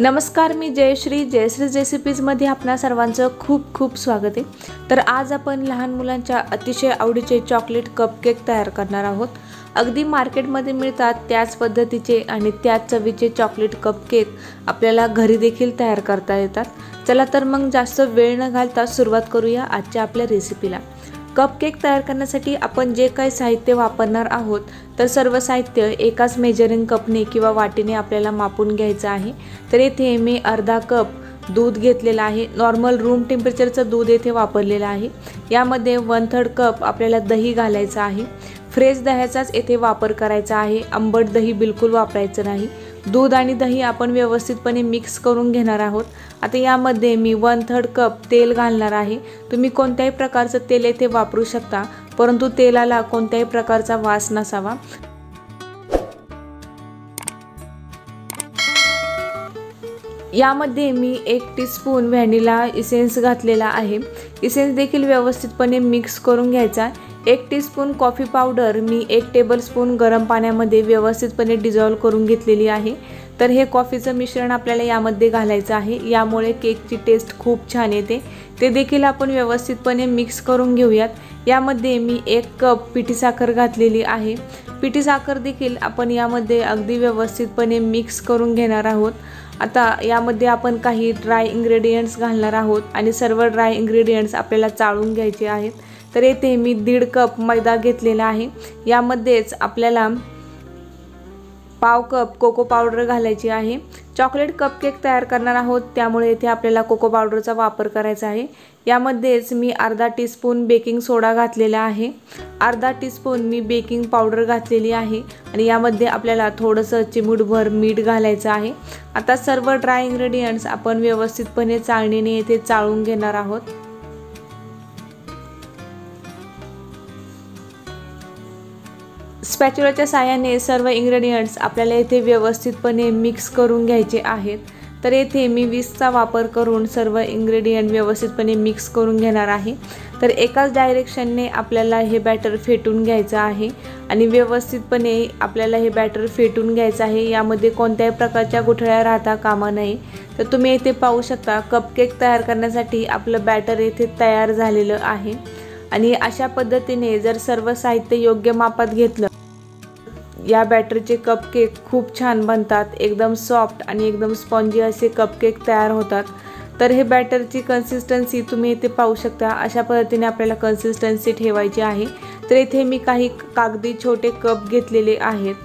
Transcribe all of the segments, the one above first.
नमस्कार, मी जयश्री रेसिपीजमध्ये आपणा सर्वांचं खूप खूप स्वागत आहे। तर आज आपण लहान मुलांच्या अतिशय आवडीचे चॉकलेट कपकेक तयार करणार आहोत। अगदी मार्केटमध्ये मिळतात त्याच पद्धतीचे आणि त्याच चवीचे चॉकलेट कपकेक आपल्याला घरी देखील तयार करता येतात। चला तर मग जास्त वेळ न घालता सुरुवात करूया आजच्या आपल्या रेसिपीला। कपकेक तयार करण्यासाठी आपण जे काही साहित्य वापरणार आहोत तर सर्व साहित्य एकाच मेजरिंग कपने किंवा वाटीने आपल्याला मापून घ्यायचं आहे। तर इथे मी अर्धा कप दूध घेतलेला आहे। नॉर्मल रूम टेम्परेचरचं दूध इथे वापरलेलं आहे। यामध्ये 1/3 कप आपल्याला दही घालायचं आहे। फ्रेश दह्याचाच इथे वापर करायचा आहे, आंबट दही बिलकुल वापरायचं नाही। दूध आणि दही आपण व्यवस्थितपणे मिक्स करून घेणार आहोत। आता यामध्ये मी 1/3 कप तेल घालणार आहे। तुम्ही कोणत्याही प्रकारचं तेल इथे वापरू शकता, परंतु तेलाला कोणत्याही प्रकारचा वास नसावा। यामध्ये मी 1 टीस्पून व्हॅनिला इसेन्स घातलेला आहे। इसेन्स देखील व्यवस्थितपणे मिक्स करून घ्यायचा। 1 टीस्पून कॉफी पावडर मी 1 टेबलस्पून गरम पाण्यामध्ये व्यवस्थितपणे डिझॉल्व करून घेतलेली आहे। तर हे कॉफीचं मिश्रण आपल्याला यामध्ये घालायचं आहे, यामुळे केकची टेस्ट खूप छान येते। ते देखील आपण व्यवस्थितपणे मिक्स करून घेऊयात। यामध्ये मी 1 कप पिठी साखर घातलेली आहे। पिठी साखर देखील आपण यामध्ये अगदी व्यवस्थितपणे मिक्स करून घेणार आहोत। आता यामध्ये आपण काही ड्राय इंग्रेडियंट्स घालणार आहोत आणि सर्व ड्राय इंग्रेडियंट्स आपल्याला चाळून घ्यायचे आहेत। तर येथे मी 1.5 कप मैदा घेतलेला आहे। यामध्येच आपल्याला पाव कप कोको पावडर घालायची आहे। चॉकलेट कपकेक तयार करणार आहोत त्यामुळे इथे आपल्याला कोको पावडरचा वापर करायचा आहे। यामध्येच मी अर्धा टीस्पून बेकिंग सोडा घातलेला आहे। अर्धा टीस्पून मी बेकिंग पावडर घातलेली आहे आणि यामध्ये आपल्याला थोडंसं चिमूटभर मीठ घालायचं आहे। आता सर्व ड्राय इंग्रेडियंट्स आपण व्यवस्थितपणे चाळणीने इथे चाळून घेणार आहोत। स्पॅच्युलाच्या साहाय्याने सर्व इंग्रेडियंट्स आपल्याला इथे व्यवस्थितपणे मिक्स करून घ्यायचे आहेत। तर येथे मी विस्कचा वापर करून सर्व इंग्रेडियंट व्यवस्थितपणे मिक्स करून घेणार आहे। तर एकाच डायरेक्शनने आपल्याला हे बॅटर फेटून घ्यायचं आहे आणि व्यवस्थितपणे आपल्याला हे बॅटर फेटून घ्यायचं आहे। यामध्ये कोणत्याही प्रकारच्या गुठळ्या राहता कामा नये। तर तुम्ही इथे पाहू शकता कपकेक तयार करण्यासाठी आपलं बॅटर इथे तयार झालेलं आहे आणि अशा पद्धतीने जर सर्व साहित्य योग्य मापात घेतलं या बॅटरचे कपकेक खूप छान बनतात। एकदम सॉफ्ट आणि एकदम स्पॉन्जी असे कपकेक तयार होतात। तर हे बॅटरची कन्सिस्टन्सी तुम्ही इथे पाहू शकता, अशा पद्धतीने आपल्याला कन्सिस्टन्सी ठेवायची आहे। तर इथे मी काही कागदी छोटे कप घेतलेले आहेत।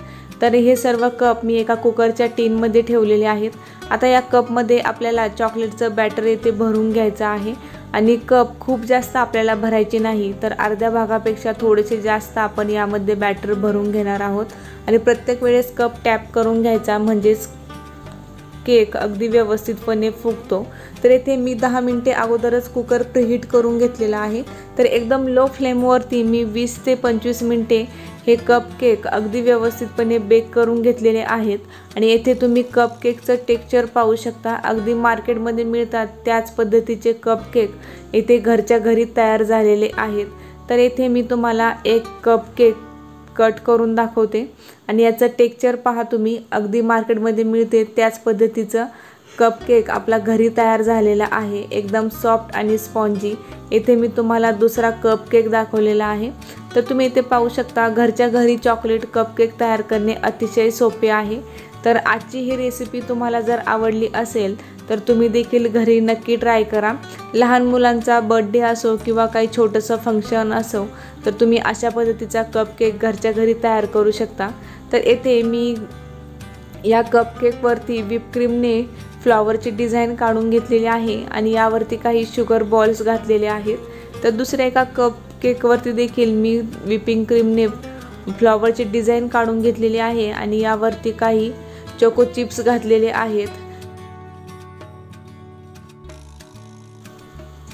तर हे सर्व कप मी एका कुकरच्या टीनमध्ये ठेवलेले आहेत। आता या कपमध्ये आपल्याला चॉकलेटचं बॅटर इथे भरून घ्यायचं आहे आणि कप खूप जास्त आपल्याला भरायचे नाही, तर अर्ध्या भागापेक्षा थोडेसे जास्त आपण यामध्ये बॅटर भरून घेणार आहोत आणि प्रत्येक वेळेस कप टॅप करून घ्यायचा, म्हणजेच केक अगदी व्यवस्थितपणे फुगतो। तर इथे मी 10 मिनिटे अगोदरच कुकर प्रीहीट करून घेतलेला आहे। तर एकदम लो फ्लेमवरती मी 20 ते 25 मिनिटे हे कपकेक अगदी व्यवस्थितपणे बेक करून घेतलेले आहेत आणि येथे तुम्ही कपकेकचं टेक्स्चर पाहू शकता। अगदी मार्केटमध्ये मिळतात त्याच पद्धतीचे कपकेक इथे घरच्या घरी तयार झालेले आहेत। तर येथे मी तुम्हाला एक कपकेक कट करून दाखवते आणि याचं टेक्स्चर पहा तुम्ही, अगदी मार्केटमध्ये मिळते त्याच पद्धतीचं कपकेक आपला घरी तयार झालेला आहे, एकदम सॉफ्ट आणि स्पॉन्जी। इथे मी तुम्हाला दुसरा कपकेक दाखवलेला आहे। तर तुम्ही इथे पाहू शकता घरच्या घरी चॉकलेट कपकेक तयार करणे अतिशय सोपे आहे। तर आजची ही रेसिपी तुम्हाला जर आवडली असेल तर तुम्ही देखील घरी नक्की ट्राय करा। लहान मुलांचा बर्थडे असो किंवा काही छोटंसं फंक्शन असो तर तुम्ही अशा पद्धतीचा कपकेक घरच्या घरी तयार करू शकता। तर येथे मी या कपकेकवरती व्हिपक्रीमने फ्लॉवरची डिझाईन काढून घेतलेली आहे आणि यावरती काही शुगर बॉल्स घातलेले आहेत। तर दुसऱ्या एका कपकेकवरती देखील मी व्हिपिंग क्रीमने फ्लॉवरची डिझाईन काढून घेतलेली आहे आणि यावरती काही चोको चिप्स घातलेले आहेत।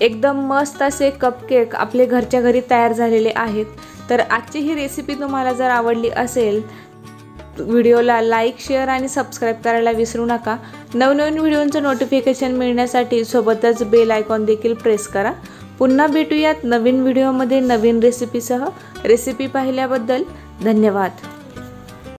एकदम मस्त असे कपकेक आपले घरच्या घरी तयार झालेले आहेत। तर आजची ही रेसिपी तुम्हाला जर आवडली असेल व्हिडिओला लाईक, शेअर आणि सबस्क्राईब करायला विसरू नका। नवनवीन व्हिडिओंचं नोटिफिकेशन मिळण्यासाठी सोबतच बेल आयकॉन देखील प्रेस करा। पुन्हा भेटूयात नवीन व्हिडिओमध्ये नवीन रेसिपीसह। रेसिपी पाहिल्याबद्दल धन्यवाद।